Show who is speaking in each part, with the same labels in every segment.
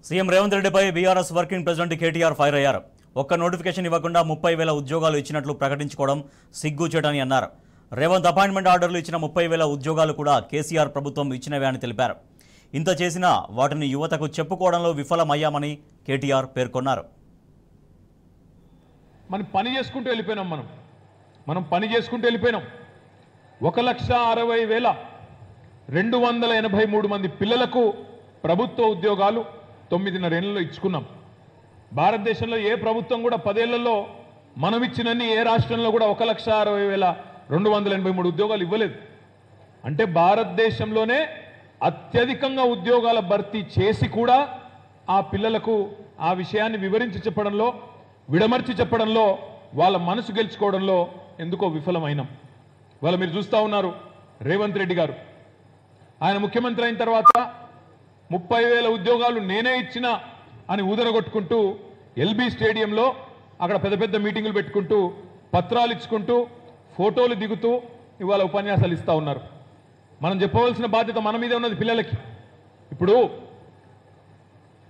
Speaker 1: CM Revanth రెడ్డిపై BRS working president KTR fire అయ్యారు. ఒక్క నోటిఫికేషన్ ఇవ్వకుండా 30,000 ఉద్యోగాలు ఇచ్చినట్లు ప్రకటించుకోవడం సిగ్గుచేటని అన్నారు. రేవంత్ అపాయింట్మెంట్ ఆర్డర్లు ఇచ్చిన 30,000 ఉద్యోగాలు కూడా కేసీఆర్ ప్రభుత్వం ఇచ్చినవే అని తెలిపారు. ఇంత చేసినా వాటిని యువతకు చెప్పుకోవడంలో విఫలమయ్యామని కేటీఆర్ పేర్కొన్నారు.
Speaker 2: మనం పని చేసుకుంటూ వెళ్ళిపోయినాం. 1,60,283 మంది పిల్లలకు ప్రభుత్వ ఉద్యోగాలు 9.5 ఏళ్లలో ఇచ్చుకున్నాం. భారతదేశంలో ఏ ప్రభుత్వం కూడా 10 ఏళ్లలో మనం ఇచ్చినన్ని ఏ రాష్ట్రంలో కూడా 1,60,283 ఉద్యోగాలు ఇవ్వలేదు. అంటే భారతదేశంలోనే అత్యధికంగా ఉద్యోగాల భర్తీ చేసి కూడా ఆ పిల్లలకు ఆ విషయాన్ని వివరించి చెప్పడంలో, విడమర్చి చెప్పడంలో, వాళ్ళ మనసు గెలుచుకోవడంలో ఎందుకో విఫలమైనాం. వాళ్ళ మీరు చూస్తూ ఉన్నారు, రేవంత్ రెడ్డి గారు ఆయన ముఖ్యమంత్రి అయిన తర్వాత 30,000 ఉద్యోగాలు నేనే ఇచ్చిన అని ఊదరగొట్టుకుంటూ ఎల్బీ స్టేడియంలో అక్కడ పెద్ద పెద్ద మీటింగులు పెట్టుకుంటూ పత్రాలు ఇచ్చుకుంటూ ఫోటోలు దిగుతూ ఇవాళ ఉపన్యాసాలు ఇస్తూ ఉన్నారు. మనం చెప్పవలసిన బాధ్యత మన మీదే ఉన్నది. పిల్లలకి ఇప్పుడు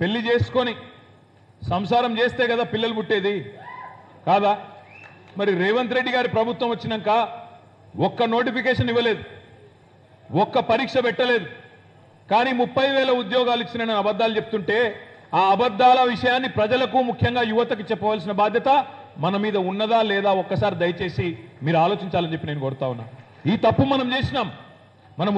Speaker 2: పెళ్లి చేసుకొని సంసారం చేస్తే కదా పిల్లలు పుట్టేది కాదా? మరి రేవంత్ రెడ్డి గారి ప్రభుత్వం వచ్చినాక ఒక్క నోటిఫికేషన్ ఇవ్వలేదు, ఒక్క పరీక్ష పెట్టలేదు, కానీ 30,000 ఉద్యోగాలు ఇచ్చిన అబద్ధాలు చెప్తుంటే ఆ అబద్ధాల విషయాన్ని ప్రజలకు, ముఖ్యంగా యువతకు చెప్పవలసిన బాధ్యత మన మీద ఉన్నదా లేదా ఒక్కసారి దయచేసి మీరు ఆలోచించాలని చెప్పి నేను కోరుతా ఉన్నా. ఈ తప్పు మనం చేసినాం. మనం